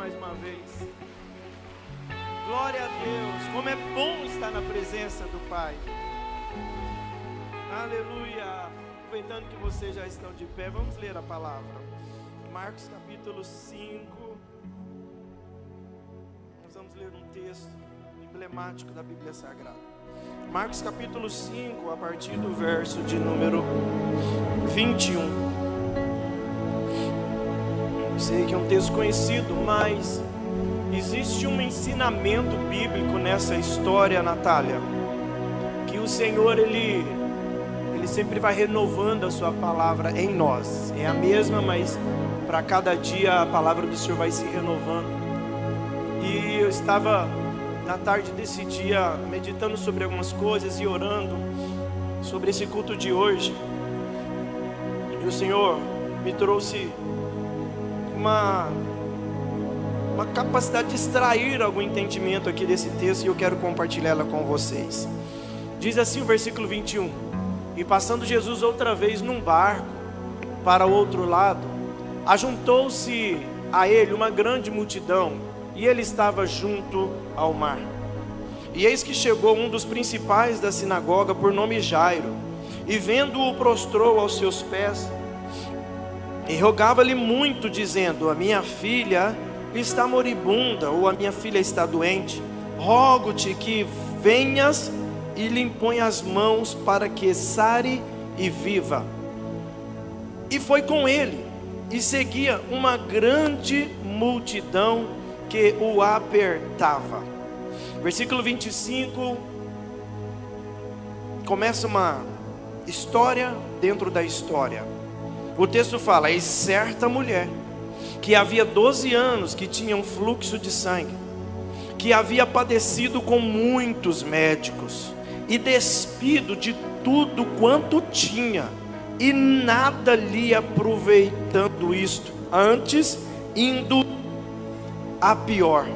mais uma vez. Glória a Deus, como é bom estar na presença do Pai. Aleluia. Aproveitando que vocês já estão de pé, vamos ler a palavra. Marcos capítulo 5. Nós vamos ler um texto emblemático da Bíblia Sagrada. Marcos capítulo 5, a partir do verso de número 21. Sei que é um texto conhecido, mas existe um ensinamento bíblico nessa história, Natália, que o Senhor, Ele sempre vai renovando a sua palavra em nós. É a mesma, mas para cada dia a palavra do Senhor vai se renovando. E eu estava na tarde desse dia meditando sobre algumas coisas e orando sobre esse culto de hoje. E o Senhor me trouxe uma capacidade de extrair algum entendimento aqui desse texto, e eu quero compartilhar ela com vocês. Diz assim o versículo 21: E passando Jesus outra vez num barco para o outro lado, ajuntou-se a ele uma grande multidão, e ele estava junto ao mar. E eis que chegou um dos principais da sinagoga, por nome Jairo, e vendo-o prostrou aos seus pés e rogava-lhe muito, dizendo: A minha filha está moribunda, ou a minha filha está doente. Rogo-te que venhas e lhe impõe as mãos para que sare e viva. E foi com ele, e seguia uma grande multidão que o apertava. Versículo 25, começa uma história dentro da história. O texto fala: E certa mulher, que havia 12 anos que tinha um fluxo de sangue, que havia padecido com muitos médicos, e despido de tudo quanto tinha, e nada lhe aproveitando isto, antes indo a pior.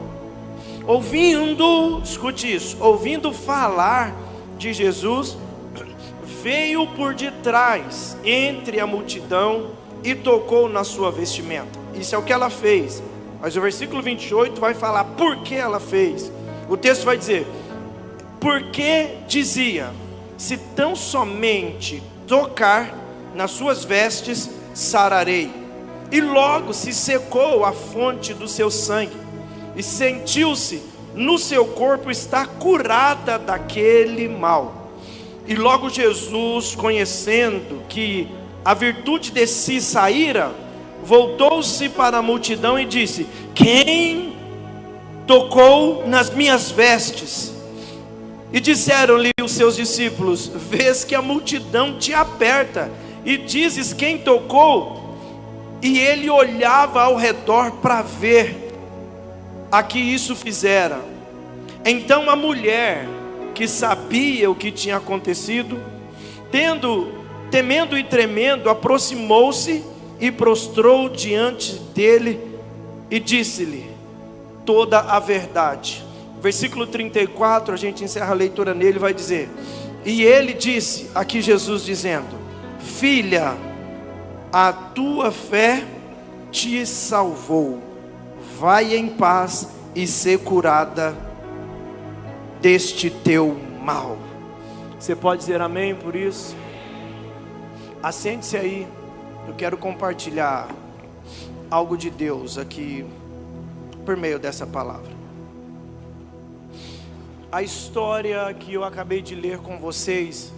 Escute isso, ouvindo falar de Jesus, veio por detrás, entre a multidão, e tocou na sua vestimenta. Isso é o que ela fez. Mas o versículo 28 vai falar por que ela fez. O texto vai dizer: porque dizia: se tão somente tocar nas suas vestes, sararei. E logo se secou a fonte do seu sangue, e sentiu-se no seu corpo estar curada daquele mal. E logo Jesus, conhecendo que a virtude de si saíra, voltou-se para a multidão e disse: Quem tocou nas minhas vestes? E disseram-lhe os seus discípulos: Vês que a multidão te aperta, e dizes: Quem tocou? E ele olhava ao redor para ver a que isso fizera. Então a mulher, que sabia o que tinha acontecido, temendo e tremendo, aproximou-se e prostrou diante dele e disse-lhe toda a verdade. Versículo 34, a gente encerra a leitura nele, vai dizer: E ele disse, aqui Jesus dizendo: Filha, a tua fé te salvou, vai em paz e ser curada deste teu mal. Você pode dizer amém por isso? Assente-se aí. Eu quero compartilhar algo de Deus aqui por meio dessa palavra. A história que eu acabei de ler com vocês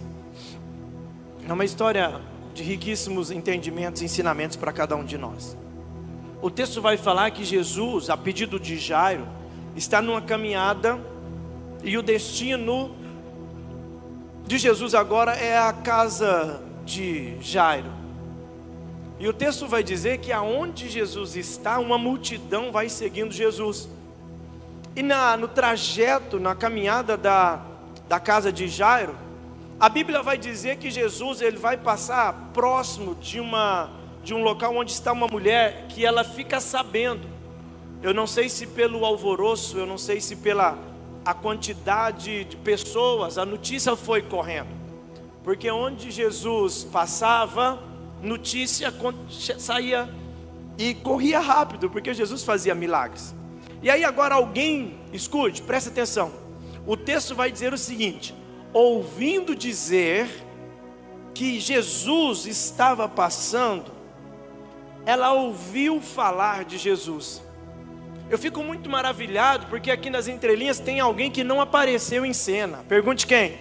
é uma história de riquíssimos entendimentos e ensinamentos para cada um de nós. O texto vai falar que Jesus, a pedido de Jairo, está numa caminhada, e o destino de Jesus agora é a casa de Jairo. E o texto vai dizer que aonde Jesus está, uma multidão vai seguindo Jesus. E no trajeto, na caminhada da casa de Jairo, a Bíblia vai dizer que Jesus, ele vai passar próximo de um local onde está uma mulher, que ela fica sabendo. Eu não sei se pelo alvoroço, eu não sei se pela a quantidade de pessoas, a notícia foi correndo. Porque onde Jesus passava, notícia saía e corria rápido, porque Jesus fazia milagres. E aí agora alguém, escute, presta atenção, o texto vai dizer o seguinte: ouvindo dizer que Jesus estava passando, ela ouviu falar de Jesus. Eu fico muito maravilhado, porque aqui nas entrelinhas tem alguém que não apareceu em cena. Pergunte quem?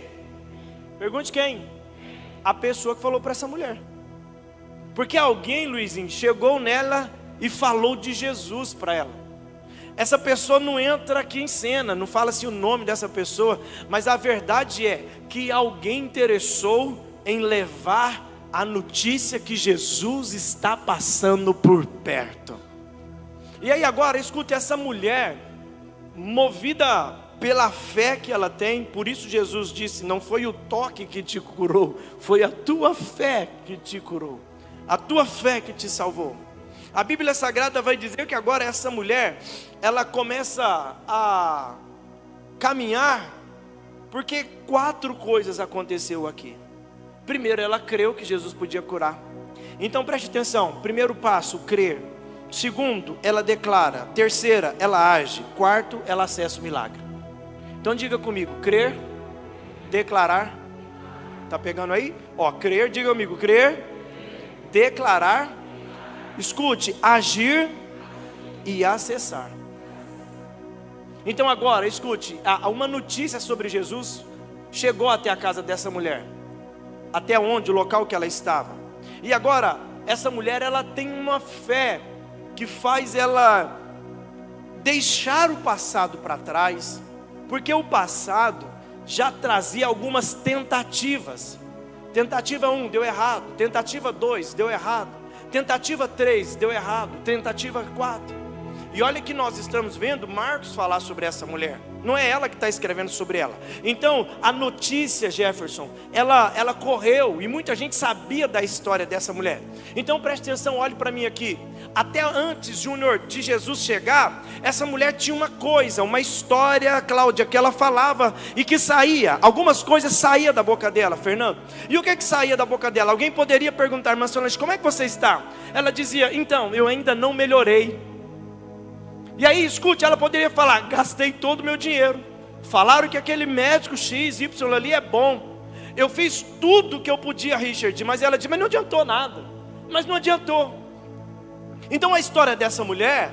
Pergunte quem? A pessoa que falou para essa mulher. Porque alguém, Luizinho, chegou nela e falou de Jesus para ela. Essa pessoa não entra aqui em cena, não fala-se o nome dessa pessoa, mas a verdade é que alguém interessou em levar a notícia que Jesus está passando por perto. E aí agora, escute, essa mulher, movida pela fé que ela tem, por isso Jesus disse: não foi o toque que te curou, foi a tua fé que te curou, a tua fé que te salvou. A Bíblia Sagrada vai dizer que agora essa mulher, ela começa a caminhar, porque 4 coisas aconteceu aqui. Primeiro, ela creu que Jesus podia curar. Então preste atenção, primeiro passo, crer. Segundo, ela declara. Terceira, ela age. Quarto, ela acessa o milagre. Então diga comigo: crer, declarar. Tá pegando aí? Ó, crer, diga comigo: crer, declarar, escute, agir e acessar. Então agora, escute, uma notícia sobre Jesus chegou até a casa dessa mulher, até onde, o local que ela estava. E agora, essa mulher, ela tem uma fé que faz ela deixar o passado para trás, porque o passado já trazia algumas tentativas. Tentativa 1 deu errado, tentativa 2 deu errado, tentativa 3 deu errado, tentativa 4. E olha que nós estamos vendo Marcos falar sobre essa mulher, não é ela que está escrevendo sobre ela. Então a notícia, Jefferson, ela correu, e muita gente sabia da história dessa mulher. Então preste atenção, olhe para mim aqui. Até antes, Júnior, de Jesus chegar, essa mulher tinha uma coisa, uma história, Cláudia, que ela falava e que saía, algumas coisas saíam da boca dela, Fernando. E o que saía da boca dela? Alguém poderia perguntar: irmã Solange, como é que você está? Ela dizia: então, eu ainda não melhorei. E aí, escute, ela poderia falar: gastei todo o meu dinheiro, falaram que aquele médico XY ali é bom, eu fiz tudo que eu podia, Richard. Mas ela disse: mas não adiantou nada. Mas não adiantou. Então a história dessa mulher,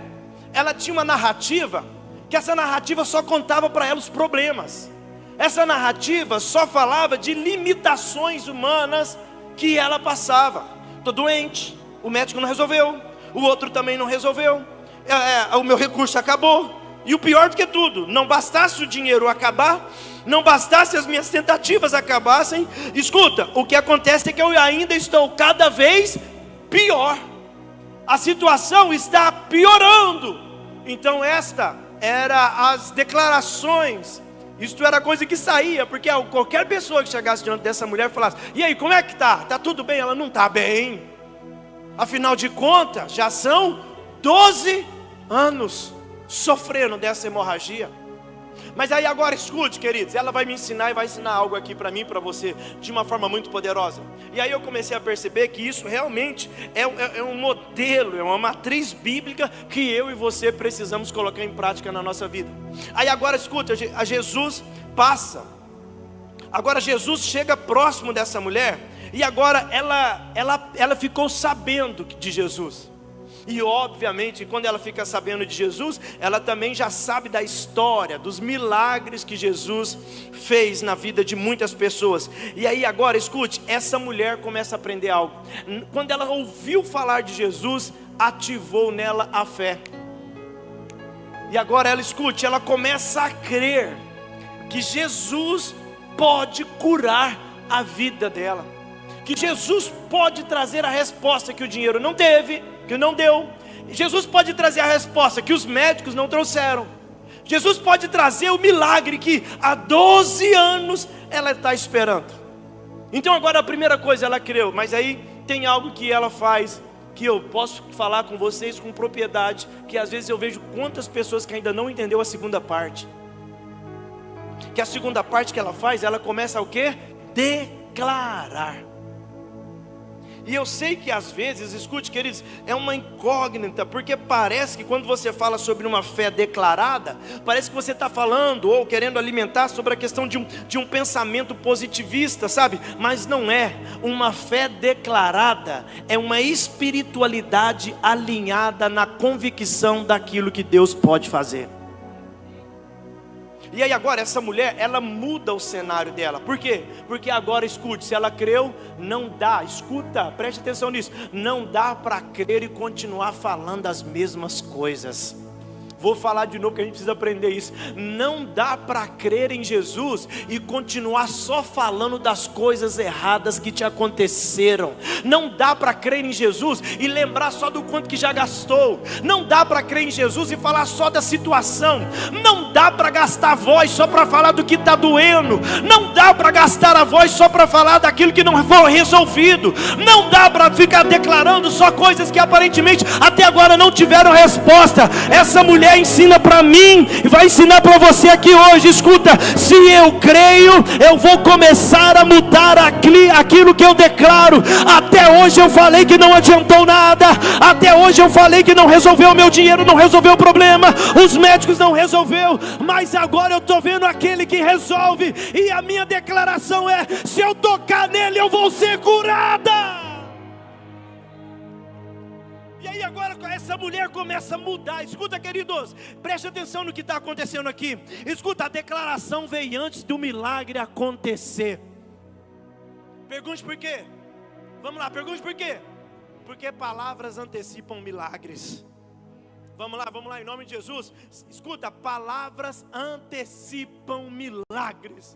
ela tinha uma narrativa, que essa narrativa só contava para ela os problemas. Essa narrativa só falava de limitações humanas que ela passava. Estou doente, o médico não resolveu, o outro também não resolveu, o meu recurso acabou. E o pior do que tudo, não bastasse o dinheiro acabar, não bastasse as minhas tentativas acabassem, escuta, o que acontece é que eu ainda estou cada vez pior. A situação está piorando. Então esta era as declarações. Isto era coisa que saía, porque qualquer pessoa que chegasse diante dessa mulher falasse: e aí, como é que tá? Tá tudo bem? Ela não está bem. Afinal de contas, já são 12 anos sofrendo dessa hemorragia. Mas aí agora escute, queridos, ela vai me ensinar e vai ensinar algo aqui para mim e para você de uma forma muito poderosa. E aí eu comecei a perceber que isso realmente é um modelo, é uma matriz bíblica que eu e você precisamos colocar em prática na nossa vida. Aí agora escute, a Jesus passa. Agora Jesus chega próximo dessa mulher e agora ela ficou sabendo de Jesus. E obviamente, quando ela fica sabendo de Jesus, ela também já sabe da história, dos milagres que Jesus fez na vida de muitas pessoas. E aí agora, escute, essa mulher começa a aprender algo. Quando ela ouviu falar de Jesus, ativou nela a fé. E agora ela, escute, ela começa a crer que Jesus pode curar a vida dela, que Jesus pode trazer a resposta que o dinheiro não teve, que não deu. Jesus pode trazer a resposta que os médicos não trouxeram. Jesus pode trazer o milagre que há 12 anos ela está esperando. Então agora a primeira coisa, ela creu. Mas aí tem algo que ela faz, que eu posso falar com vocês com propriedade, que às vezes eu vejo quantas pessoas que ainda não entendeu a segunda parte. Que a segunda parte que ela faz, ela começa a o quê? Declarar. E eu sei que às vezes, escute queridos, é uma incógnita, porque parece que quando você fala sobre uma fé declarada, parece que você está falando ou querendo alimentar sobre a questão de um pensamento positivista, sabe? Mas não é. Uma fé declarada é uma espiritualidade alinhada na convicção daquilo que Deus pode fazer. E aí agora essa mulher, ela muda o cenário dela. Por quê? Porque agora, escute, se ela creu, não dá, escuta, preste atenção nisso, não dá para crer e continuar falando as mesmas coisas. Vou falar de novo que a gente precisa aprender isso. Não dá para crer em Jesus e continuar só falando das coisas erradas que te aconteceram. Não dá para crer em Jesus e lembrar só do quanto que já gastou. Não dá para crer em Jesus e falar só da situação. Não dá para gastar a voz só para falar do que está doendo. Não dá para gastar a voz só para falar daquilo que não foi resolvido. Não dá para ficar declarando só coisas que aparentemente até agora não tiveram resposta. Essa mulher ensina para mim e vai ensinar para você aqui hoje. Escuta, se eu creio, eu vou começar a mudar aquilo que eu declaro. Até hoje eu falei que não adiantou nada, até hoje eu falei que não resolveu o meu dinheiro, não resolveu o problema, os médicos não resolveu, mas agora eu estou vendo aquele que resolve, e a minha declaração é: se eu tocar nele eu vou ser curada. E aí agora essa mulher começa a mudar. Escuta queridos, preste atenção no que está acontecendo aqui. Escuta, a declaração veio antes do milagre acontecer. Pergunte por quê? Vamos lá, pergunte por quê? Porque palavras antecipam milagres. Vamos lá, em nome de Jesus. Escuta, palavras antecipam milagres.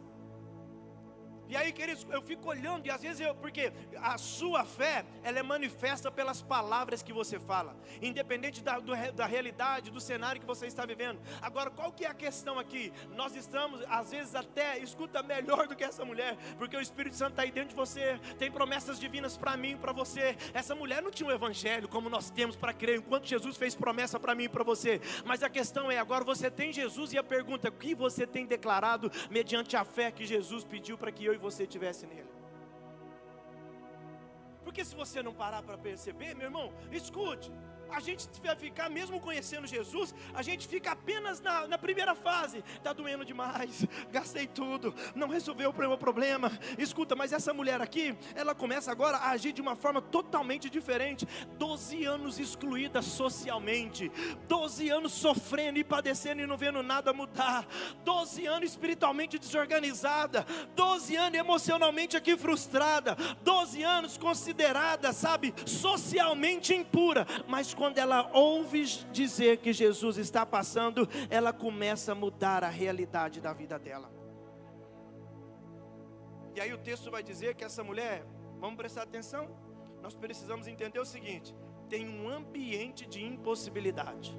E aí, queridos, eu fico olhando e às vezes porque a sua fé, ela é manifesta pelas palavras que você fala, independente da realidade, do cenário que você está vivendo. Agora, qual que é a questão aqui? Nós estamos, às vezes até, escuta, melhor do que essa mulher, porque o Espírito Santo está aí dentro de você, tem promessas divinas para mim e para você. Essa mulher não tinha um evangelho como nós temos para crer, enquanto Jesus fez promessa para mim e para você. Mas a questão é, agora você tem Jesus, e a pergunta é: o que você tem declarado mediante a fé que Jesus pediu para que eu e você tivesse nele? Porque se você não parar para perceber, meu irmão, escute, a gente vai ficar, mesmo conhecendo Jesus, a gente fica apenas na primeira fase. Está doendo demais, gastei tudo, não resolveu o meu problema. Escuta, mas essa mulher aqui, ela começa agora a agir de uma forma totalmente diferente. 12 anos excluída socialmente, 12 anos sofrendo e padecendo e não vendo nada mudar, 12 anos espiritualmente desorganizada, 12 anos emocionalmente aqui frustrada, 12 anos considerada, sabe, socialmente impura. Mas quando ela ouve dizer que Jesus está passando, ela começa a mudar a realidade da vida dela. E aí o texto vai dizer que essa mulher, vamos prestar atenção, nós precisamos entender o seguinte: tem um ambiente de impossibilidade.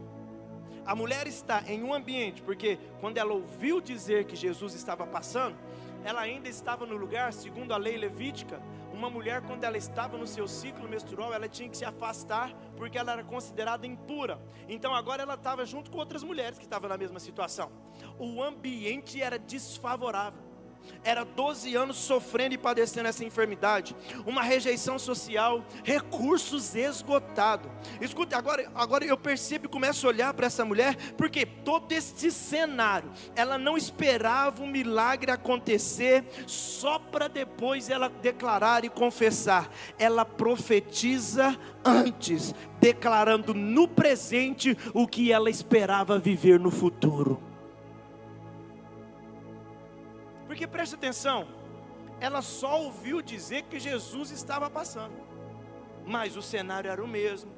A mulher está em um ambiente, porque quando ela ouviu dizer que Jesus estava passando, ela ainda estava no lugar, segundo a lei levítica. Uma mulher, quando ela estava no seu ciclo menstrual, ela tinha que se afastar, porque ela era considerada impura. Então agora ela estava junto com outras mulheres que estavam na mesma situação. O ambiente era desfavorável. Era 12 anos sofrendo e padecendo essa enfermidade, uma rejeição social, recursos esgotados. Escuta, agora eu percebo e começo a olhar para essa mulher, porque todo este cenário, ela não esperava um milagre acontecer só para depois ela declarar e confessar. Ela profetiza antes, declarando no presente o que ela esperava viver no futuro. Porque preste atenção, ela só ouviu dizer que Jesus estava passando, mas o cenário era o mesmo,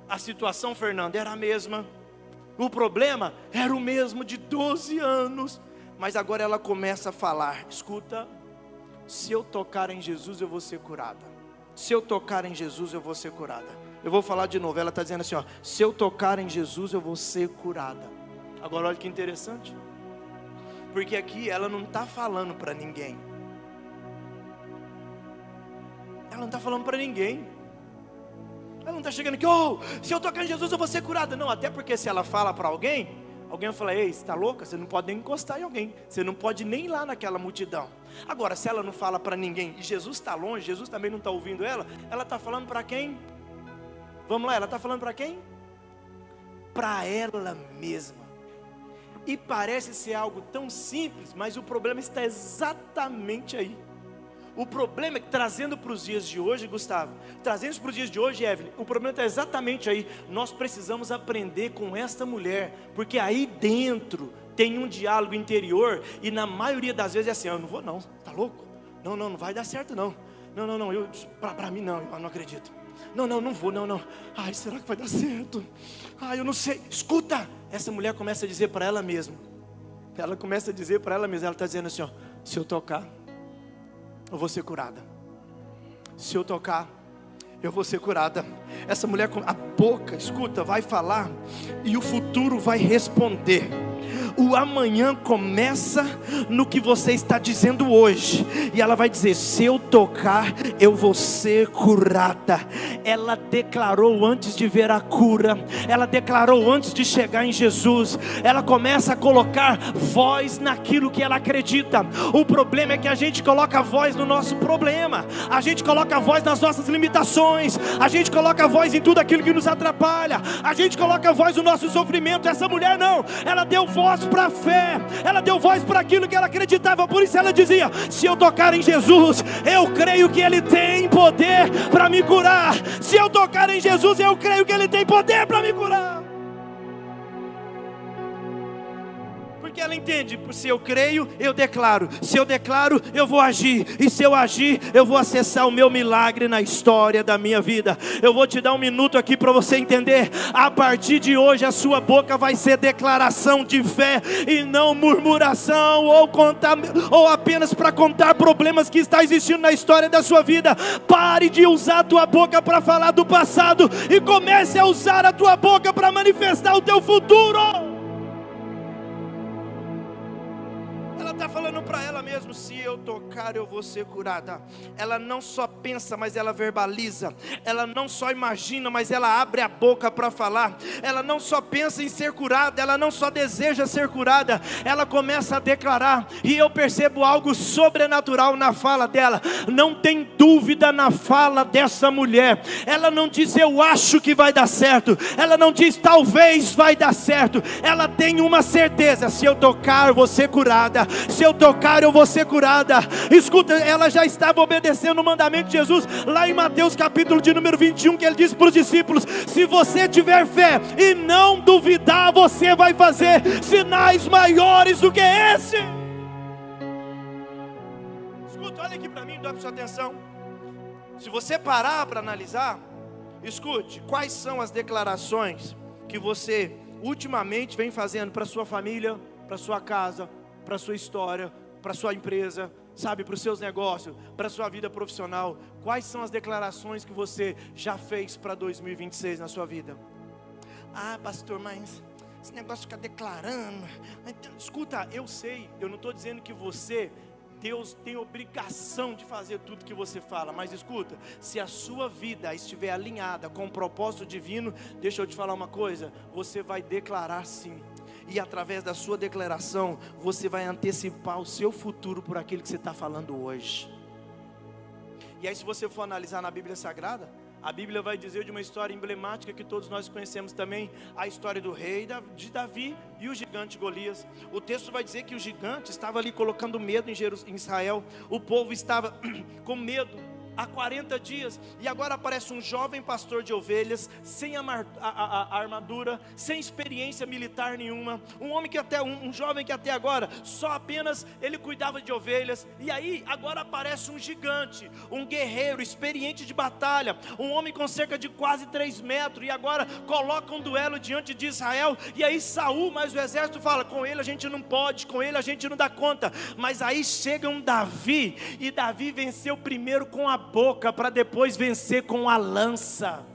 a situação, Fernando, era a mesma, o problema era o mesmo de 12 anos, mas agora ela começa a falar: escuta, se eu tocar em Jesus eu vou ser curada, se eu tocar em Jesus eu vou ser curada. Eu vou falar de novo, ela está dizendo assim, ó: se eu tocar em Jesus eu vou ser curada. Agora olha que interessante, porque aqui ela não está falando para ninguém. Ela não está falando para ninguém. Ela não está chegando aqui: oh, se eu tocar em Jesus eu vou ser curada. Não, até porque se ela fala para alguém vai falar: ei, você está louca? Você não pode nem encostar em alguém, você não pode nem ir lá naquela multidão. Agora, se ela não fala para ninguém, e Jesus está longe, Jesus também não está ouvindo ela está falando para quem? Vamos lá, ela está falando para quem? Para ela mesma. E parece ser algo tão simples, mas o problema está exatamente aí. O problema é que, trazendo para os dias de hoje, Gustavo, trazendo para os dias de hoje, Evelyn, o problema está exatamente aí. Nós precisamos aprender com esta mulher, porque aí dentro tem um diálogo interior, e na maioria das vezes é assim: eu não vou não, tá louco? Não vai dar certo não. Não, para mim não, eu não acredito. Não vou, não. Ai, será que vai dar certo? Ai, eu não sei. Escuta, essa mulher começa a dizer para ela mesma. Ela começa a dizer para ela mesma, ela está dizendo assim, ó: se eu tocar, eu vou ser curada. Se eu tocar, eu vou ser curada. Essa mulher, a boca, escuta, vai falar, e o futuro vai responder. O amanhã começa no que você está dizendo hoje. E ela vai dizer: se eu tocar, eu vou ser curada. Ela declarou antes de ver a cura. Ela declarou antes de chegar em Jesus. Ela começa a colocar voz naquilo que ela acredita. O problema é que a gente coloca voz no nosso problema. A gente coloca voz nas nossas limitações. A gente coloca voz em tudo aquilo que nos atrapalha. A gente coloca voz no nosso sofrimento. Essa mulher não, ela deu voz para a fé, ela deu voz para aquilo que ela acreditava. Por isso ela dizia: se eu tocar em Jesus, eu creio que Ele tem poder para me curar. Se eu tocar em Jesus, eu creio que Ele tem poder para me curar. Porque ela entende: se eu creio, eu declaro. Se eu declaro, eu vou agir. E se eu agir, eu vou acessar o meu milagre na história da minha vida. Eu vou te dar um minuto aqui para você entender. A partir de hoje, a sua boca vai ser declaração de fé, e não murmuração, ou apenas para contar problemas que está existindo na história da sua vida. Pare de usar a tua boca para falar do passado, e comece a usar a tua boca para manifestar o teu futuro. Ela está falando para ela mesma: se eu tocar, eu vou ser curada. Ela não só pensa, mas ela verbaliza. Ela não só imagina, mas ela abre a boca para falar. Ela não só pensa em ser curada, ela não só deseja ser curada, ela começa a declarar. E eu percebo algo sobrenatural na fala dela. Não tem dúvida na fala dessa mulher. Ela não diz: eu acho que vai dar certo. Ela não diz: talvez vai dar certo. Ela tem uma certeza: se eu tocar, eu vou ser curada. Se eu tocar, eu vou ser curada. Escuta, ela já estava obedecendo o mandamento de Jesus, lá em Mateus capítulo de número 21, que Ele disse para os discípulos: se você tiver fé e não duvidar, você vai fazer sinais maiores do que esse. Escuta, olha aqui para mim, dá sua atenção. Se você parar para analisar, escute, quais são as declarações que você ultimamente vem fazendo para sua família, para sua casa, para sua história, para sua empresa, sabe, para os seus negócios, para a sua vida profissional. Quais são as declarações que você já fez para 2026 na sua vida? Ah, pastor, mas esse negócio de ficar declarando. Escuta, eu sei, eu não estou dizendo que Deus tem obrigação de fazer tudo que você fala, mas escuta, se a sua vida estiver alinhada com o propósito divino, deixa eu te falar uma coisa, você vai declarar sim. E através da sua declaração, você vai antecipar o seu futuro por aquilo que você está falando hoje. E aí, se você for analisar na Bíblia Sagrada, a Bíblia vai dizer de uma história emblemática que todos nós conhecemos também, a história do rei de Davi e o gigante Golias. O texto vai dizer que o gigante estava ali colocando medo em Israel. O povo estava com medo há 40 dias, e agora aparece um jovem pastor de ovelhas, sem a armadura, sem experiência militar nenhuma, um jovem que até agora, só apenas ele cuidava de ovelhas, e aí agora aparece um gigante, um guerreiro, experiente de batalha, um homem com cerca de quase 3 metros, e agora coloca um duelo diante de Israel, e aí Saul, mas o exército fala: com ele a gente não pode, com ele a gente não dá conta, mas aí chega um Davi, e Davi venceu primeiro com a boca, para depois vencer com a lança.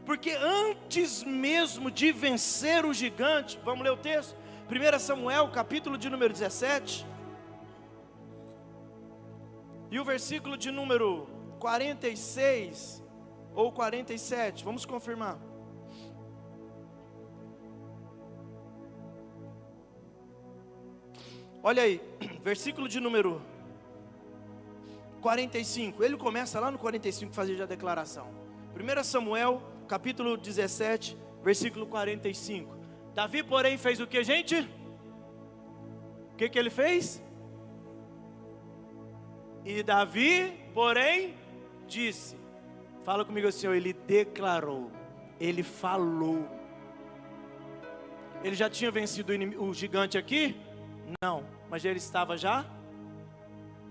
Porque antes mesmo de vencer o gigante, vamos ler o texto, 1 Samuel capítulo de número 17, e o versículo de número 46 ou 47, vamos confirmar. Olha aí, versículo de número 45. Ele começa lá no 45 fazer já a declaração. 1 Samuel, capítulo 17, versículo 45. Davi, porém, fez o que, gente? O que ele fez? E Davi, porém, disse. Fala comigo assim, ele declarou. Ele falou. Ele já tinha vencido o gigante aqui? Não, mas ele estava já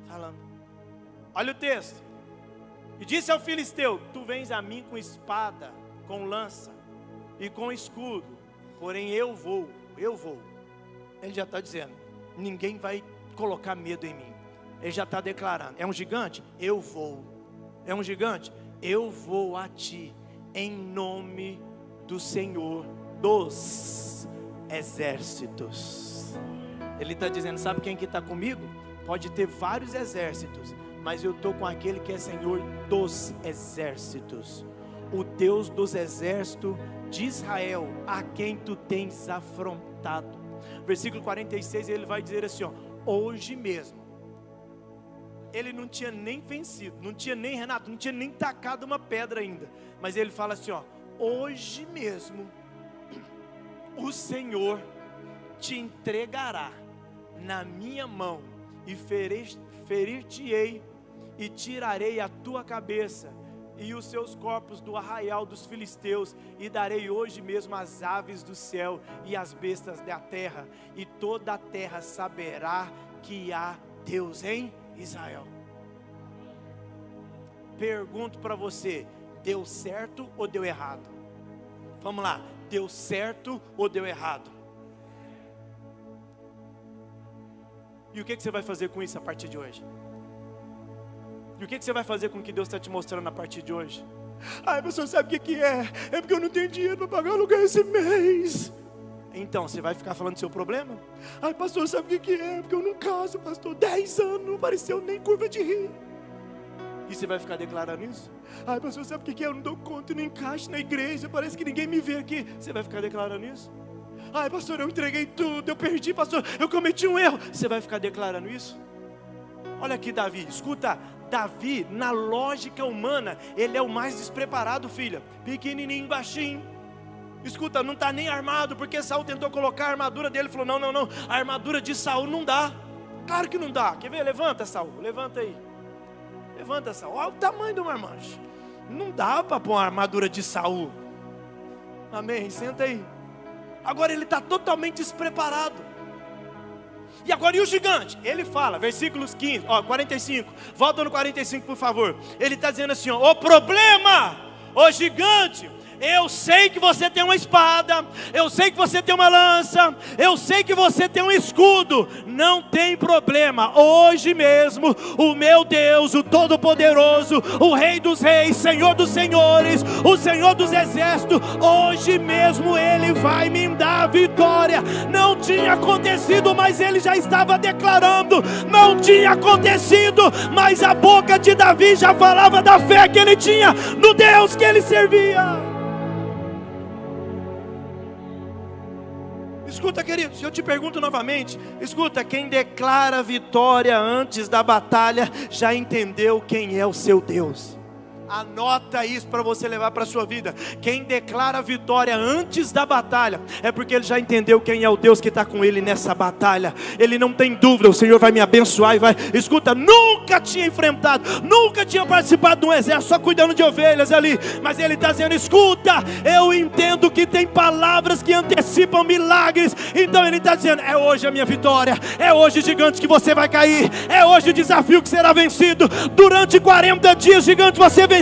falando. Olha o texto. E disse ao filisteu: tu vens a mim com espada, com lança e com escudo, porém eu vou. Ele já está dizendo, ninguém vai colocar medo em mim. Ele já está declarando, é um gigante? Eu vou. É um gigante? Eu vou a ti, em nome do Senhor dos exércitos. Ele está dizendo, sabe quem que está comigo? Pode ter vários exércitos, mas eu estou com aquele que é Senhor dos exércitos, o Deus dos exércitos de Israel, a quem tu tens afrontado. Versículo 46, ele vai dizer assim, ó, hoje mesmo. Ele não tinha nem vencido, não tinha nem, Renato, não tinha nem tacado uma pedra ainda, mas ele fala assim, ó, hoje mesmo o Senhor te entregará na minha mão e ferir-te-ei e tirarei a tua cabeça e os seus corpos do arraial dos filisteus, e darei hoje mesmo as aves do céu e as bestas da terra, e toda a terra saberá que há Deus em Israel. Pergunto para você, deu certo ou deu errado? Vamos lá, deu certo ou deu errado? E o que você vai fazer com isso a partir de hoje? E o que você vai fazer com o que Deus está te mostrando a partir de hoje? Ai, pastor, sabe o que é? É porque eu não tenho dinheiro para pagar aluguel esse mês. Então, você vai ficar falando do seu problema? Ai, pastor, sabe o que é? É porque eu não caso, pastor, 10 anos, não apareceu nem curva de rir. E você vai ficar declarando isso? Ai, pastor, sabe o que é? Eu não dou conta, eu não encaixo na igreja, parece que ninguém me vê aqui. Você vai ficar declarando isso? Ai, pastor, eu entreguei tudo, eu perdi, pastor, eu cometi um erro. Você vai ficar declarando isso? Olha aqui Davi, escuta, Davi, na lógica humana, ele é o mais despreparado, filha. Pequenininho, baixinho. Escuta, não está nem armado, porque Saul tentou colocar a armadura dele, falou, não, a armadura de Saul não dá. Claro que não dá, quer ver? Levanta, Saul, levanta aí. Levanta, Saul, olha o tamanho do marmanjo. Não dá para pôr a armadura de Saul. Amém, senta aí. Agora ele está totalmente despreparado. E agora, e o gigante? Ele fala, versículos 15, 45, volta no 45 por favor. Ele está dizendo assim, ó, o problema, o gigante, eu sei que você tem uma espada, eu sei que você tem uma lança, eu sei que você tem um escudo, não tem problema, hoje mesmo, o meu Deus, o Todo-Poderoso, o Rei dos Reis, Senhor dos Senhores, o Senhor dos Exércitos, hoje mesmo Ele vai me dar a vitória. Não tinha acontecido, mas Ele já estava declarando, não tinha acontecido, mas a boca de Davi já falava da fé que ele tinha no Deus que ele servia. Escuta, queridos, eu te pergunto novamente, escuta, quem declara vitória antes da batalha, já entendeu quem é o seu Deus. Anota isso para você levar para a sua vida. Quem declara vitória antes da batalha, é porque ele já entendeu quem é o Deus que está com ele nessa batalha. Ele não tem dúvida, o Senhor vai me abençoar e vai. Escuta, nunca tinha enfrentado, nunca tinha participado de um exército, só cuidando de ovelhas ali. Mas ele está dizendo, escuta, eu entendo que tem palavras que antecipam milagres. Então ele está dizendo, é hoje a minha vitória, é hoje, gigante, que você vai cair, é hoje o desafio que será vencido. Durante 40 dias, gigante, você venceu,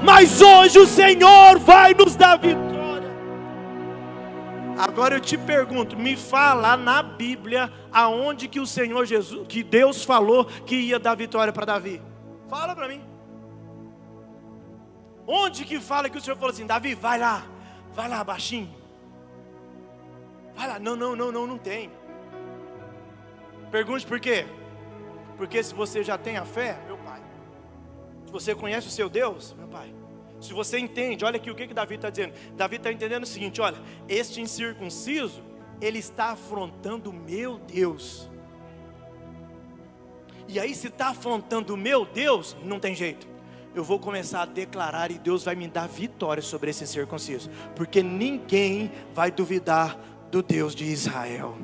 mas hoje o Senhor vai nos dar vitória. Agora eu te pergunto, me fala na Bíblia aonde que o Senhor Jesus, que Deus falou que ia dar vitória para Davi. Fala para mim. Onde que fala que o Senhor falou assim, Davi, vai lá baixinho. Vai lá, não tem. Pergunte por quê? Porque se você já tem a fé, meu pai, se você conhece o seu Deus, meu pai, se você entende, olha aqui o que Davi está dizendo. Davi está entendendo o seguinte, olha, este incircunciso, ele está afrontando o meu Deus. E aí, se está afrontando o meu Deus, não tem jeito. Eu vou começar a declarar e Deus vai me dar vitória sobre esse incircunciso. Porque ninguém vai duvidar do Deus de Israel.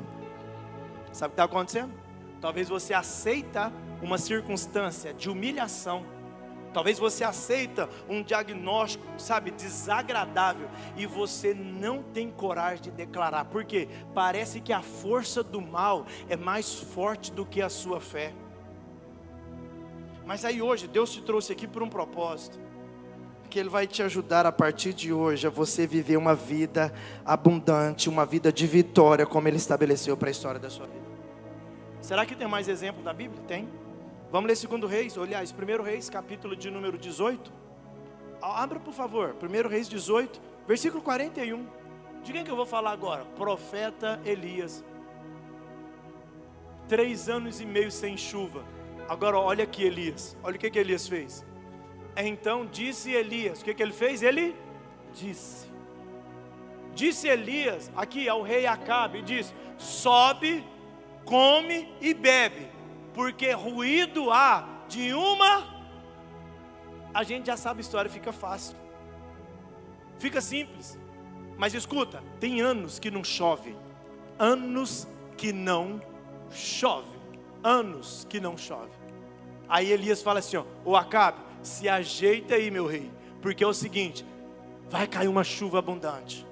Sabe o que está acontecendo? Talvez você aceita uma circunstância de humilhação. Talvez você aceita um diagnóstico, sabe, desagradável, e você não tem coragem de declarar. Por quê? Parece que a força do mal é mais forte do que a sua fé. Mas aí hoje, Deus te trouxe aqui por um propósito. Que Ele vai te ajudar a partir de hoje a você viver uma vida abundante, uma vida de vitória, como Ele estabeleceu para a história da sua vida. Será que tem mais exemplo da Bíblia? Tem. Vamos ler 2 Reis, aliás, 1 Reis, capítulo de número 18. Abra por favor, 1 Reis 18, versículo 41. De quem que eu vou falar agora? Profeta Elias. 3 anos e meio sem chuva. Agora olha aqui Elias, olha o que Elias fez. Então disse Elias, o que ele fez? Ele disse Elias, aqui ao rei Acabe, e disse: sobe, come e bebe, porque ruído há de uma... A gente já sabe a história, fica fácil, fica simples. Mas escuta, tem anos que não chove. Anos que não chove. Anos que não chove. Aí Elias fala assim, ó: ô Acabe, se ajeita aí, meu rei, porque é o seguinte, vai cair uma chuva abundante.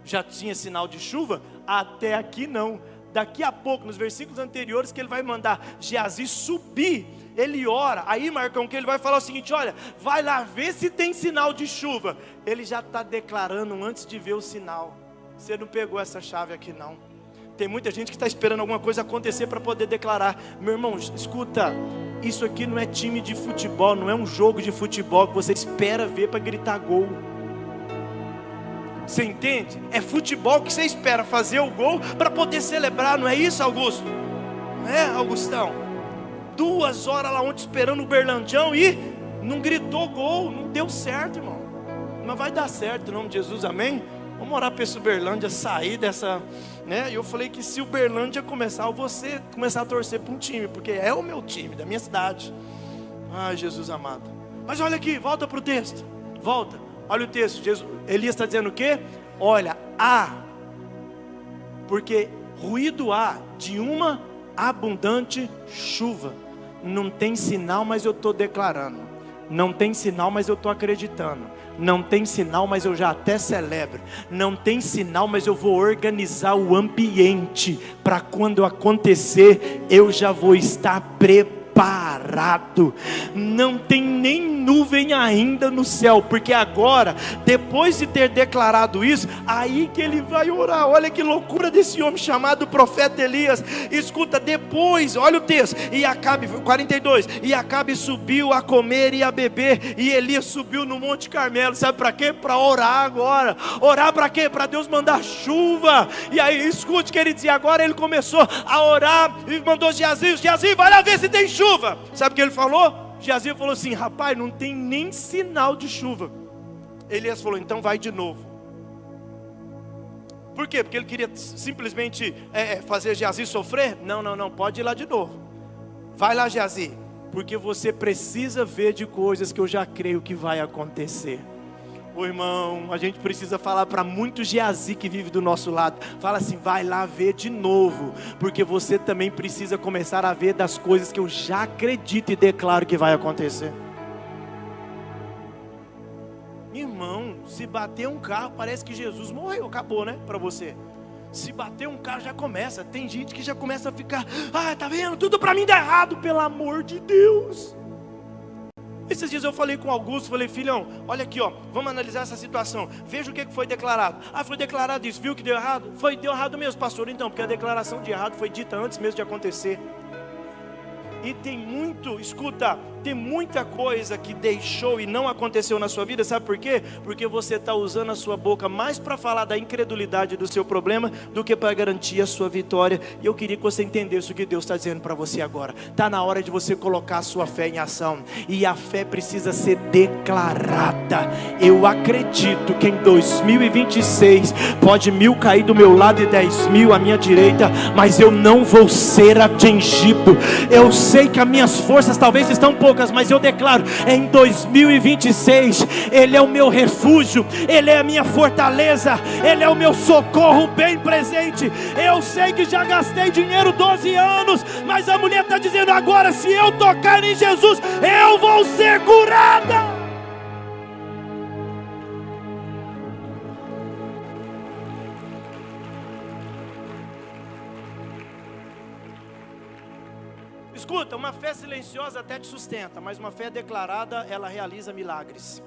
Já tinha sinal de chuva? Até aqui não. Daqui a pouco, nos versículos anteriores, que ele vai mandar Geazi subir, ele ora. Aí, Marcão, que ele vai falar o seguinte: olha, vai lá ver se tem sinal de chuva. Ele já está declarando antes de ver o sinal. Você não pegou essa chave aqui não. Tem muita gente que está esperando alguma coisa acontecer para poder declarar. Meu irmão, escuta, isso aqui não é time de futebol, não é um jogo de futebol que você espera ver para gritar gol. Você entende? É futebol que você espera fazer o gol para poder celebrar, não é isso, Augusto? Não é, Augustão? 2 horas lá ontem esperando o Berlandão e não gritou gol, não deu certo, irmão. Mas vai dar certo em nome de Jesus, amém? Vamos orar para esse Uberlândia sair dessa, né? E eu falei que se o Uberlândia começar, eu vou começar a torcer para um time, porque é o meu time, da minha cidade. Ai, Jesus amado. Mas olha aqui, volta para o texto. Volta, olha o texto. Elias está dizendo o quê? Olha, porque ruído há de uma abundante chuva. Não tem sinal, mas eu estou declarando. Não tem sinal, mas eu estou acreditando. Não tem sinal, mas eu já até celebro. Não tem sinal, mas eu vou organizar o ambiente para quando acontecer, eu já vou estar preparado. Não tem nem nuvem ainda no céu, porque agora, depois de ter declarado isso, aí que ele vai orar. Olha que loucura desse homem chamado profeta Elias. Escuta, depois, olha o texto, e Acabe, 42, e Acabe subiu a comer e a beber, e Elias subiu no Monte Carmelo. Sabe para quê? Para orar agora. Orar para quê? Para Deus mandar chuva. E aí, escute, queridos, e agora ele começou a orar, e mandou Geazi, vai lá ver se tem chuva. Sabe o que ele falou? Geazi falou assim: rapaz, não tem nem sinal de chuva. Elias falou: então vai de novo. Por quê? Porque ele queria simplesmente fazer Geazi sofrer? Não, pode ir lá de novo. Vai lá, Geazi, porque você precisa ver de coisas que eu já creio que vai acontecer. Ô irmão, a gente precisa falar para muitos Geazi que vive do nosso lado. Fala assim: vai lá ver de novo, porque você também precisa começar a ver das coisas que eu já acredito e declaro que vai acontecer. Irmão, se bater um carro, parece que Jesus morreu, acabou, né, para você. Se bater um carro já começa, tem gente que já começa a ficar: tá vendo, tudo para mim dá errado, pelo amor de Deus. Esses dias eu falei com o Augusto, falei: filhão, olha aqui, ó, vamos analisar essa situação. Veja o que foi declarado. Foi declarado isso, viu que deu errado? Deu errado mesmo, pastor. Então, porque a declaração de errado foi dita antes mesmo de acontecer. E tem muito, escuta, tem muita coisa que deixou e não aconteceu na sua vida, sabe por quê? Porque você está usando a sua boca mais para falar da incredulidade do seu problema do que para garantir a sua vitória. E eu queria que você entendesse o que Deus está dizendo para você agora. Está na hora de você colocar a sua fé em ação, e a fé precisa ser declarada. Eu acredito que em 2026 pode 1000 cair do meu lado e 10.000 à minha direita, mas eu não vou ser atingido. Eu sei que as minhas forças talvez estão poucas, mas eu declaro, em 2026, Ele é o meu refúgio, Ele é a minha fortaleza, Ele é o meu socorro bem presente. Eu sei que já gastei dinheiro 12 anos, mas a mulher está dizendo agora, se eu tocar em Jesus, eu vou ser curada. Escuta, uma fé silenciosa até te sustenta, mas uma fé declarada, ela realiza milagres.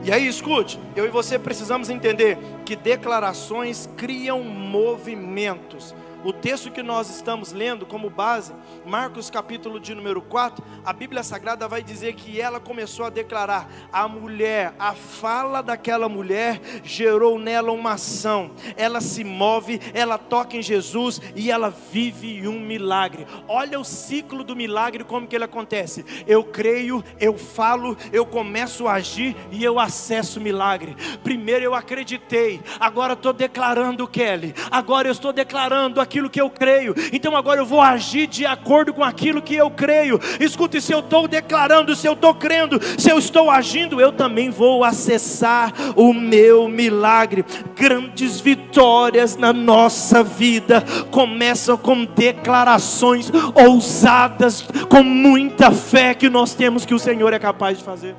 E aí, escute, eu e você precisamos entender que declarações criam movimentos. O texto que nós estamos lendo como base, Marcos capítulo de número 4, a Bíblia Sagrada vai dizer que ela começou a declarar, a mulher, a fala daquela mulher gerou nela uma ação. Ela se move, ela toca em Jesus e ela vive um milagre. Olha o ciclo do milagre, como que ele acontece. Eu creio, eu falo, eu começo a agir e eu acesso o milagre. Primeiro eu acreditei, agora estou declarando, Kelly, agora eu estou declarando aquilo que eu creio, então agora eu vou agir de acordo com aquilo que eu creio. Escute, se eu estou declarando, se eu estou crendo, se eu estou agindo, eu também vou acessar o meu milagre. Grandes vitórias na nossa vida começam com declarações ousadas, com muita fé que nós temos que o Senhor é capaz de fazer.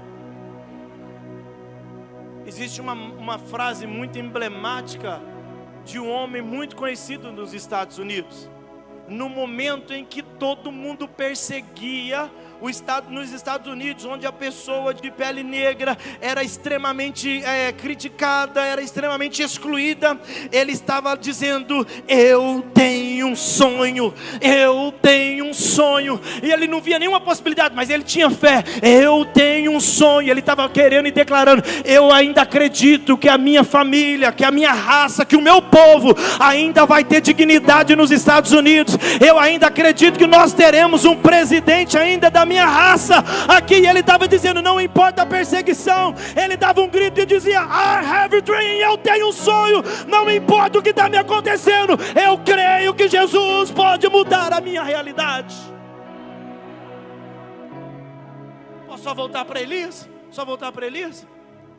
Existe uma frase muito emblemática de um homem muito conhecido nos Estados Unidos. No momento em que todo mundo perseguia nos Estados Unidos, onde a pessoa de pele negra era extremamente criticada, era extremamente excluída, ele estava dizendo, eu tenho um sonho, eu tenho um sonho. E ele não via nenhuma possibilidade, mas ele tinha fé. Eu tenho um sonho. Ele estava querendo e declarando, eu ainda acredito que a minha família, que a minha raça, que o meu povo ainda vai ter dignidade nos Estados Unidos. Eu ainda acredito que nós teremos um presidente ainda da minha raça aqui. E ele estava dizendo, não importa a perseguição, ele dava um grito e dizia, I have a dream, eu tenho um sonho, não importa o que está me acontecendo, eu creio que Jesus pode mudar a minha realidade. Posso só voltar para Elias? Só voltar para Elias?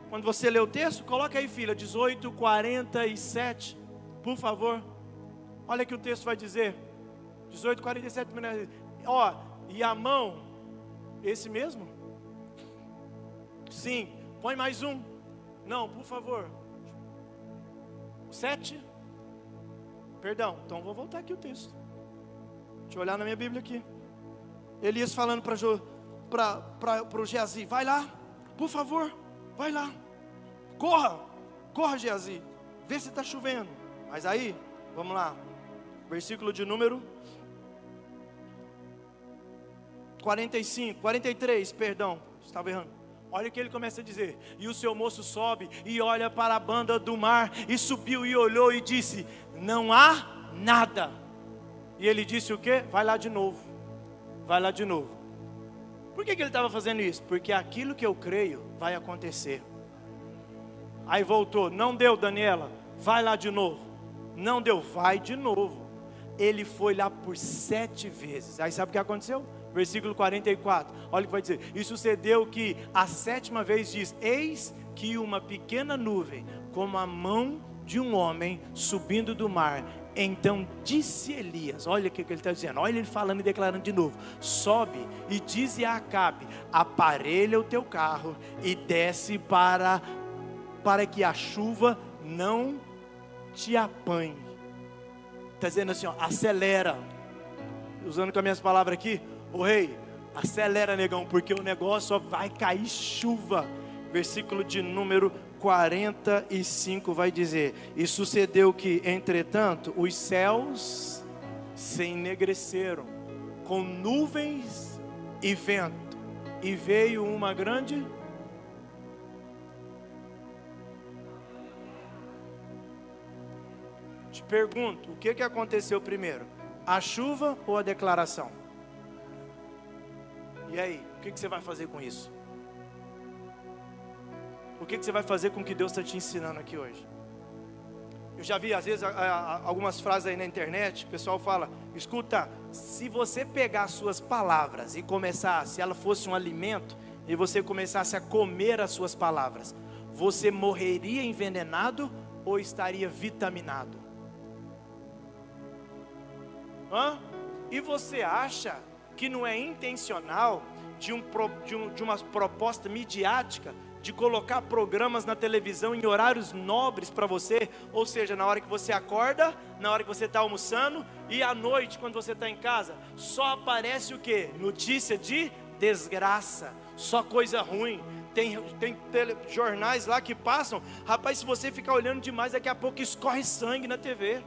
Quando você lê o texto, coloca aí, filha, 18:47, por favor. Olha que o texto vai dizer, 18:47, ó, e a mão, esse mesmo? Sim, põe mais um. Não, por favor. 7? Perdão, então vou voltar aqui o texto. Deixa eu olhar na minha Bíblia aqui. Elias falando para o Geazi, vai lá, por favor, vai lá. Corra Geazi, vê se está chovendo. Mas aí, vamos lá. Versículo de número 43, perdão, estava errando. Olha o que ele começa a dizer, e o seu moço sobe e olha para a banda do mar, e subiu e olhou e disse, não há nada. E ele disse o quê? Vai lá de novo. Por que ele estava fazendo isso? Porque aquilo que eu creio vai acontecer. Aí voltou, não deu, Daniela, vai lá de novo. Não deu, vai de novo. Ele foi lá por 7 vezes. Aí sabe o que aconteceu? Versículo 44, olha o que vai dizer. E sucedeu que a 7ª vez diz, eis que uma pequena nuvem, como a mão de um homem, subindo do mar. Então disse Elias, olha o que ele está dizendo, olha ele falando e declarando de novo, sobe e dize a Acabe, aparelha o teu carro e desce para que a chuva não te apanhe. Está dizendo assim, ó, acelera, usando com as minhas palavras aqui, ô rei, acelera, negão, porque o negócio só vai cair chuva. Versículo de número 45 vai dizer, e sucedeu que, entretanto, os céus se enegreceram com nuvens e vento, e veio uma grande... Te pergunto, o que aconteceu primeiro? A chuva ou a declaração? E aí, o que você vai fazer com isso? O que você vai fazer com o que Deus está te ensinando aqui hoje? Eu já vi, às vezes, algumas frases aí na internet, o pessoal fala, escuta, se você pegar as suas palavras e começar, se ela fosse um alimento, e você começasse a comer as suas palavras, você morreria envenenado ou estaria vitaminado? E você acha que não é intencional de uma proposta midiática, de colocar programas na televisão em horários nobres para você, ou seja, na hora que você acorda, na hora que você está almoçando, e à noite quando você está em casa, só aparece o quê? Notícia de desgraça, só coisa ruim. Tem jornais lá que passam, rapaz, se você ficar olhando demais, daqui a pouco escorre sangue na TV,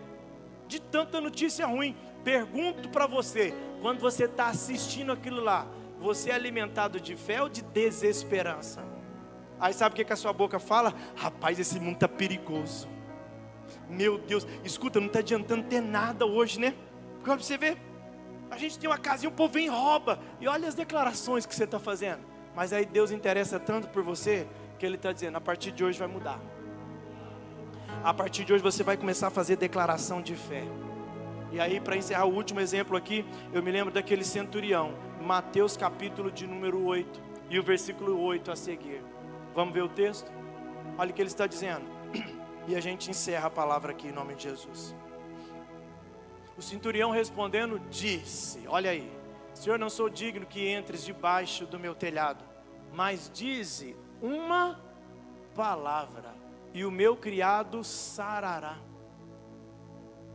de tanta notícia ruim. Pergunto para você, quando você está assistindo aquilo lá, você é alimentado de fé ou de desesperança? Aí sabe o que a sua boca fala? Rapaz, esse mundo está perigoso. Meu Deus, escuta, não está adiantando ter nada hoje, né? Porque olha para você ver, a gente tem uma casinha, o povo vem e rouba. E olha as declarações que você está fazendo. Mas aí Deus interessa tanto por você, que Ele está dizendo, a partir de hoje vai mudar. A partir de hoje você vai começar a fazer declaração de fé. E aí, para encerrar o último exemplo aqui, eu me lembro daquele centurião, Mateus capítulo de número 8, e o versículo 8 a seguir. Vamos ver o texto? Olha o que ele está dizendo. E a gente encerra a palavra aqui em nome de Jesus. O centurião respondendo disse, olha aí, Senhor, não sou digno que entres debaixo do meu telhado, mas dize uma palavra, e o meu criado sarará.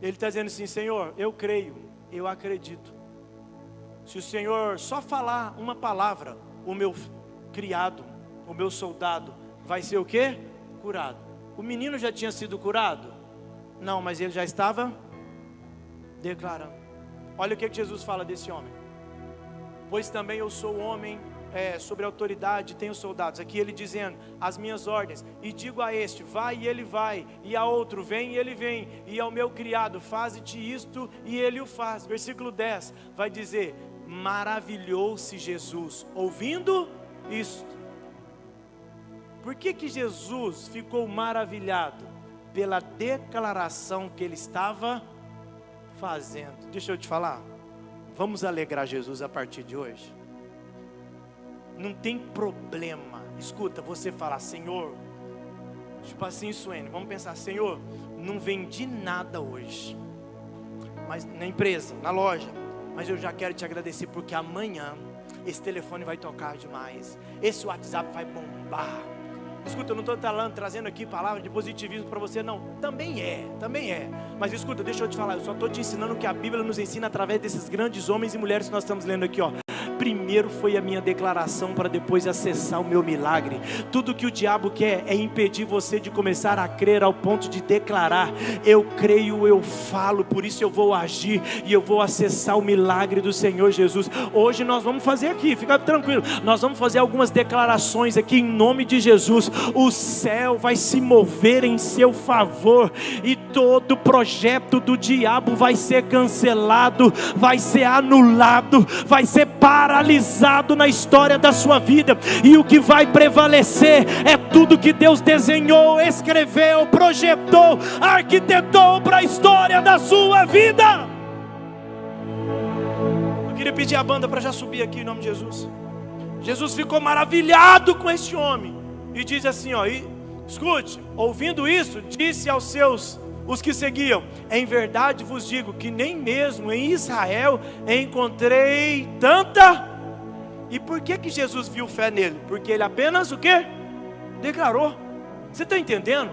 Ele está dizendo assim, Senhor, eu creio, eu acredito. Se o Senhor só falar uma palavra, o meu criado, o meu soldado, vai ser o quê? Curado. O menino já tinha sido curado? Não, mas ele já estava declarando. Olha o que Jesus fala desse homem. Pois também eu sou homem sobre autoridade, tenho soldados. Aqui ele dizendo, as minhas ordens, e digo a este, vai e ele vai, e a outro, vem e ele vem, e ao meu criado, faze-te isto, e ele o faz. Versículo 10, vai dizer, maravilhou-se Jesus, ouvindo isto. Por que Jesus ficou maravilhado? Pela declaração que ele estava fazendo. Deixa eu te falar, vamos alegrar Jesus a partir de hoje. Não tem problema, escuta, você falar, Senhor, tipo assim, Suene, vamos pensar, Senhor, não vendi nada hoje, mas na empresa, na loja, mas eu já quero te agradecer, porque amanhã, esse telefone vai tocar demais, esse WhatsApp vai bombar. Escuta, eu não estou trazendo aqui palavras de positivismo para você, não, também é, mas escuta, deixa eu te falar, eu só estou te ensinando o que a Bíblia nos ensina, através desses grandes homens e mulheres que nós estamos lendo aqui, ó. Primeiro foi a minha declaração, para depois acessar o meu milagre. Tudo que o diabo quer é impedir você de começar a crer, ao ponto de declarar, eu creio, eu falo, por isso eu vou agir, e eu vou acessar o milagre do Senhor Jesus. Hoje nós vamos fazer aqui, fica tranquilo, nós vamos fazer algumas declarações aqui em nome de Jesus. O céu vai se mover em seu favor, e todo projeto do diabo vai ser cancelado, vai ser anulado, vai ser paralisado na história da sua vida, e o que vai prevalecer é tudo que Deus desenhou, escreveu, projetou, arquitetou para a história da sua vida. Eu queria pedir a banda para já subir aqui em nome de Jesus. Jesus ficou maravilhado com este homem, e diz assim, ó, escute, ouvindo isso, disse aos seus, os que seguiam, em verdade vos digo que nem mesmo em Israel encontrei tanta. E por que Jesus viu fé nele? Porque ele apenas o quê? Declarou. Você está entendendo?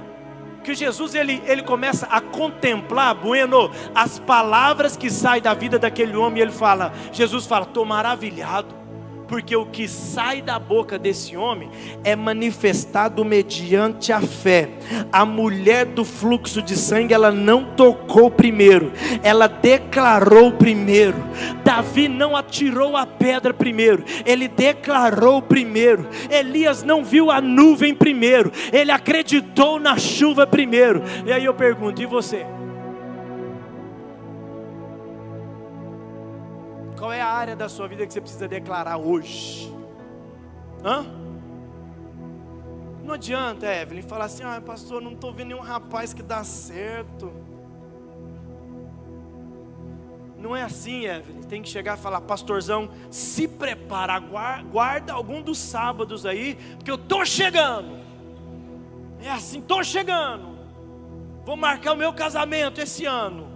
Que Jesus ele começa a contemplar, bueno, as palavras que saem da vida daquele homem, e ele fala, Jesus fala, estou maravilhado, porque o que sai da boca desse homem é manifestado mediante a fé. A mulher do fluxo de sangue, ela não tocou primeiro, ela declarou primeiro. Davi não atirou a pedra primeiro, ele declarou primeiro. Elias não viu a nuvem primeiro, ele acreditou na chuva primeiro. E aí eu pergunto, e você? Qual é a área da sua vida que você precisa declarar hoje? Não adianta, Evelyn, falar assim: pastor, não estou vendo nenhum rapaz que dá certo. Não é assim, Evelyn. Tem que chegar e falar: pastorzão, se prepara, guarda algum dos sábados aí, porque eu estou chegando. É assim, estou chegando. Vou marcar o meu casamento esse ano.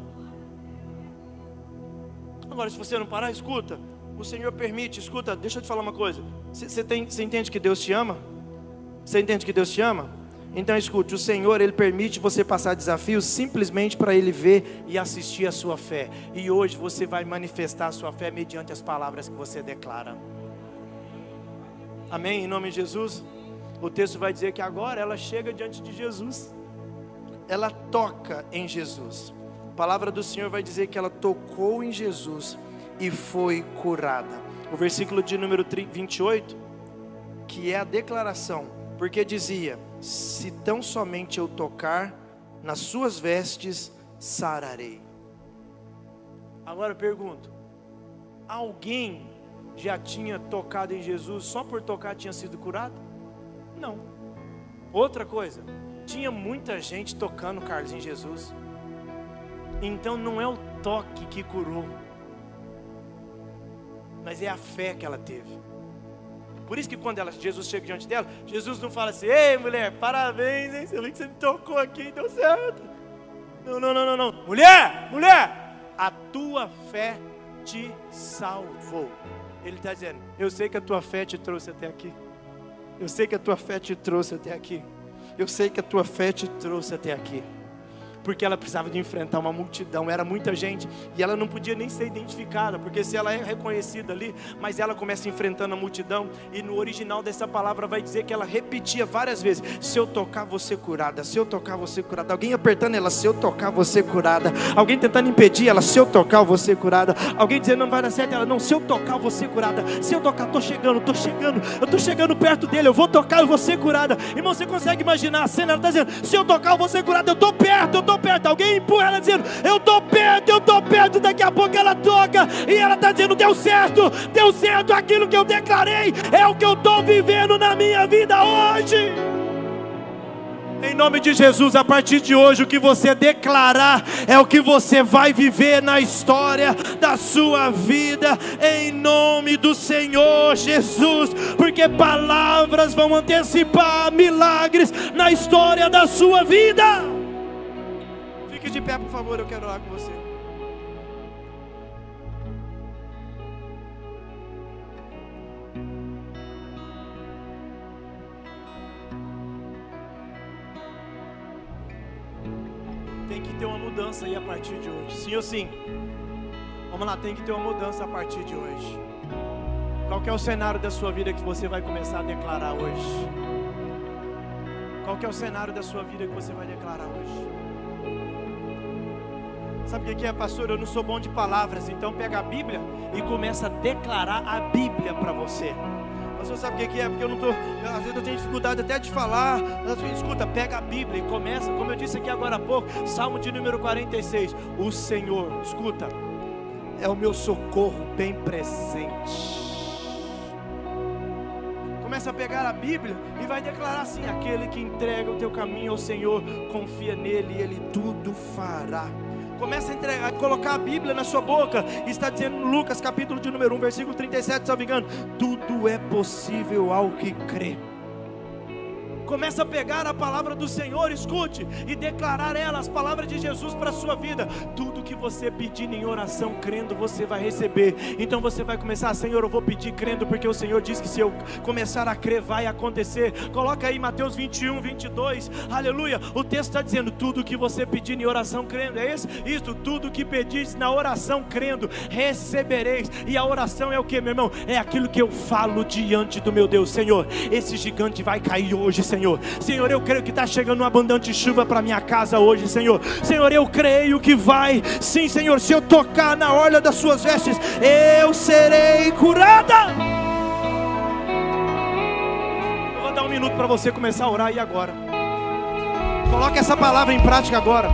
Agora, se você não parar, escuta, o Senhor permite, escuta, deixa eu te falar uma coisa. Você entende que Deus te ama? Você entende que Deus te ama? Então escute, o Senhor, Ele permite você passar desafios simplesmente para Ele ver e assistir a sua fé. E hoje você vai manifestar a sua fé mediante as palavras que você declara. Amém? Em nome de Jesus. O texto vai dizer que agora ela chega diante de Jesus. Ela toca em Jesus. A palavra do Senhor vai dizer que ela tocou em Jesus e foi curada. O versículo de número 28, que é a declaração, porque dizia: se tão somente eu tocar nas suas vestes, sararei. Agora eu pergunto, alguém já tinha tocado em Jesus, só por tocar tinha sido curado? Não. Outra coisa, tinha muita gente tocando, Carlos, em Jesus. Então não é o toque que curou, mas é a fé que ela teve. Por isso que quando Jesus chega diante dela, Jesus não fala assim: ei mulher, parabéns, hein? Você viu que você me tocou aqui e deu certo. Não. Mulher, a tua fé te salvou. Ele está dizendo: eu sei que a tua fé te trouxe até aqui. Eu sei que a tua fé te trouxe até aqui. Eu sei que a tua fé te trouxe até aqui. Porque ela precisava de enfrentar uma multidão, era muita gente, e ela não podia nem ser identificada, porque se ela é reconhecida ali, mas ela começa enfrentando a multidão, e no original dessa palavra vai dizer que ela repetia várias vezes: se eu tocar você curada, se eu tocar você curada. Alguém apertando ela: se eu tocar você curada. Alguém tentando impedir ela: se eu tocar você curada. Alguém dizendo: não vai dar certo, ela: não, se eu tocar você curada. Se eu tocar, eu estou chegando perto dele, eu vou tocar, eu vou ser curada. Irmão, você consegue imaginar a cena? Ela está dizendo: se eu tocar, eu vou ser curada, eu estou perto. Alguém empurra ela dizendo: eu estou perto. Daqui a pouco ela toca e ela está dizendo: deu certo. Aquilo que eu declarei é o que eu estou vivendo na minha vida hoje. Em nome de Jesus, a partir de hoje, o que você declarar é o que você vai viver na história da sua vida, em nome do Senhor Jesus, porque palavras vão antecipar milagres na história da sua vida. Fique de pé, por favor, eu quero orar com você. Tem que ter uma mudança aí a partir de hoje. Sim ou sim? Vamos lá, tem que ter uma mudança a partir de hoje. Qual que é o cenário da sua vida que você vai começar a declarar hoje? Qual que é o cenário da sua vida que você vai declarar hoje? Sabe o que é, pastor? Eu não sou bom de palavras, então pega a Bíblia e começa a declarar a Bíblia para você. Pastor, sabe o que é? Porque às vezes eu tenho dificuldade até de falar. Escuta, pega a Bíblia e começa, como eu disse aqui agora há pouco, Salmo de número 46. O Senhor, escuta, é o meu socorro bem presente. Começa a pegar a Bíblia e vai declarar assim: aquele que entrega o teu caminho ao Senhor, confia nele e ele tudo fará. Começa a colocar a Bíblia na sua boca. Está dizendo em Lucas capítulo de número 1, versículo 37, se não me engano: tudo é possível ao que crê. Começa a pegar a palavra do Senhor, escute, e declarar ela, as palavras de Jesus para a sua vida. Tudo que você pedir em oração, crendo, você vai receber. Então você vai começar: Senhor, eu vou pedir crendo, porque o Senhor diz que se eu começar a crer, vai acontecer. Coloca aí Mateus 21, 22, aleluia. O texto está dizendo: tudo que você pedir em oração, crendo, é isso, tudo que pedis na oração, crendo, recebereis. E a oração é o que, meu irmão? É aquilo que eu falo diante do meu Deus. Senhor, esse gigante vai cair hoje, Senhor. Senhor, eu creio que está chegando uma abundante chuva para minha casa hoje, Senhor. Senhor, eu creio que vai, sim, Senhor, se eu tocar na orla das suas vestes, eu serei curada. Eu vou dar um minuto para você começar a orar aí agora. Coloque essa palavra em prática agora.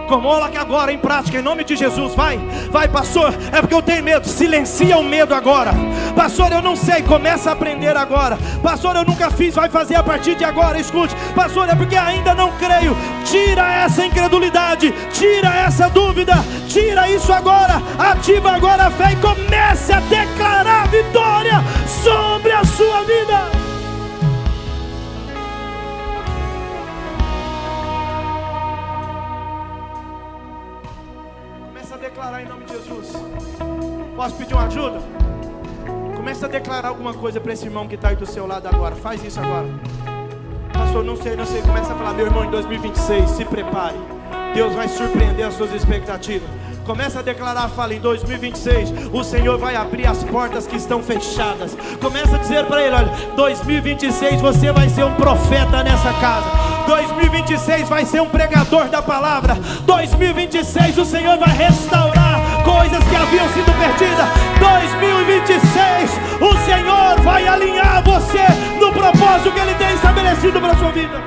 Coloque agora em prática, em nome de Jesus. Vai, pastor, é porque eu tenho medo. Silencia o medo agora. Pastor, eu não sei, começa a aprender agora. Pastor, eu nunca fiz, vai fazer a partir de agora. Escute, pastor, é porque ainda não creio. Tira essa incredulidade, tira essa dúvida, tira isso agora. Ativa agora a fé e comece a declarar vitória sobre a sua vida. Declarar em nome de Jesus. Posso pedir uma ajuda? Começa a declarar alguma coisa para esse irmão que está aí do seu lado agora. Faz isso agora. Pastor, não sei. Começa a falar: meu irmão, em 2026, se prepare. Deus vai surpreender as suas expectativas. Começa a declarar, fala: em 2026 o Senhor vai abrir as portas que estão fechadas. Começa a dizer para ele: olha, 2026 você vai ser um profeta nessa casa. 2026 vai ser um pregador da palavra. 2026 o Senhor vai restaurar coisas que haviam sido perdidas. 2026 o Senhor vai alinhar você no propósito que Ele tem estabelecido para a sua vida.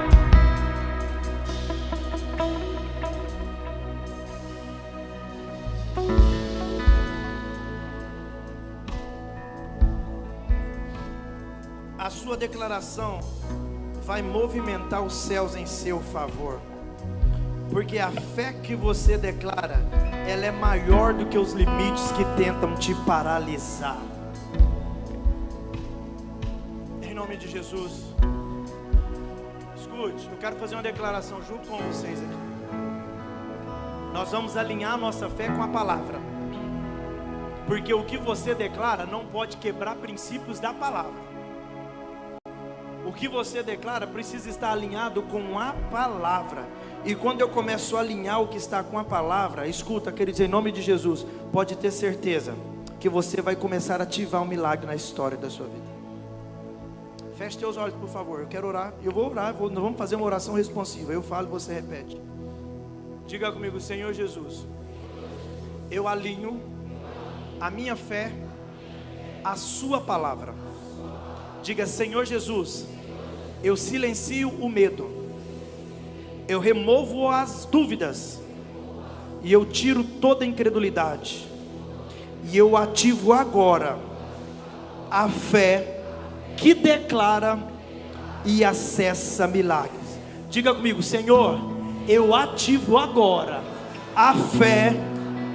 A sua declaração vai movimentar os céus em seu favor, porque a fé que você declara, ela é maior do que os limites que tentam te paralisar. Em nome de Jesus. Escute, eu quero fazer uma declaração junto com vocês aqui. Nós vamos alinhar nossa fé com a palavra, porque o que você declara não pode quebrar princípios da palavra. O que você declara precisa estar alinhado com a palavra. E quando eu começo a alinhar o que está com a palavra, escuta, queridos, em nome de Jesus, pode ter certeza que você vai começar a ativar um milagre na história da sua vida. Feche teus olhos, por favor. Eu quero orar. Eu vou orar. Nós vamos fazer uma oração responsiva. Eu falo e você repete. Diga comigo: Senhor Jesus, eu alinho a minha fé à sua palavra. Diga: Senhor Jesus, eu silencio o medo, eu removo as dúvidas, e eu tiro toda a incredulidade, e eu ativo agora a fé que declara e acessa milagres. Diga comigo: Senhor, eu ativo agora a fé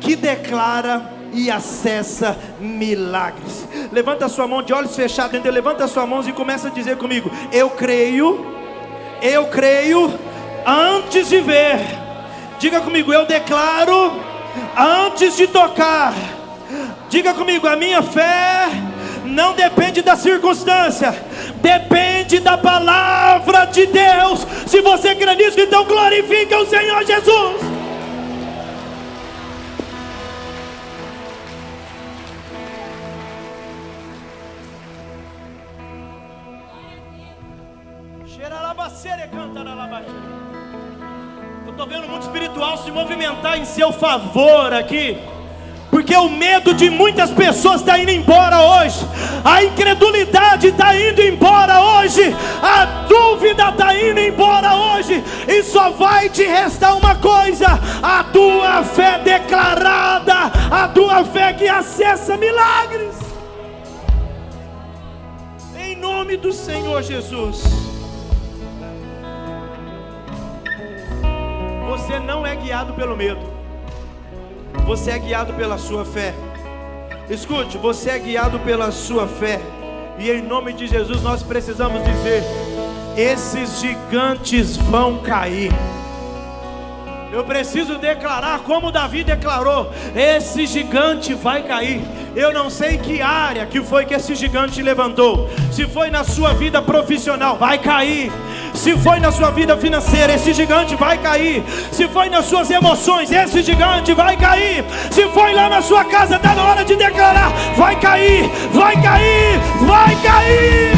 que declara e acessa milagres. Levanta a sua mão de olhos fechados, levanta as suas mãos e começa a dizer comigo: eu creio antes de ver. Diga comigo: eu declaro antes de tocar. Diga comigo: a minha fé não depende da circunstância, depende da palavra de Deus. Se você crê nisso, então glorifica o Senhor Jesus. Eu estou vendo o mundo espiritual se movimentar em seu favor aqui, porque o medo de muitas pessoas está indo embora hoje, a incredulidade está indo embora hoje, a dúvida está indo embora hoje, e só vai te restar uma coisa: a tua fé declarada, a tua fé que acessa milagres, em nome do Senhor Jesus. Você não é guiado pelo medo, você é guiado pela sua fé. Escute, você é guiado pela sua fé. E em nome de Jesus nós precisamos dizer: esses gigantes vão cair. Eu preciso declarar como Davi declarou: esse gigante vai cair. Eu não sei que área que foi que esse gigante levantou. Se foi na sua vida profissional, vai cair. Se foi na sua vida financeira, esse gigante vai cair. Se foi nas suas emoções, esse gigante vai cair. Se foi lá na sua casa, está na hora de declarar: vai cair, vai cair, vai cair.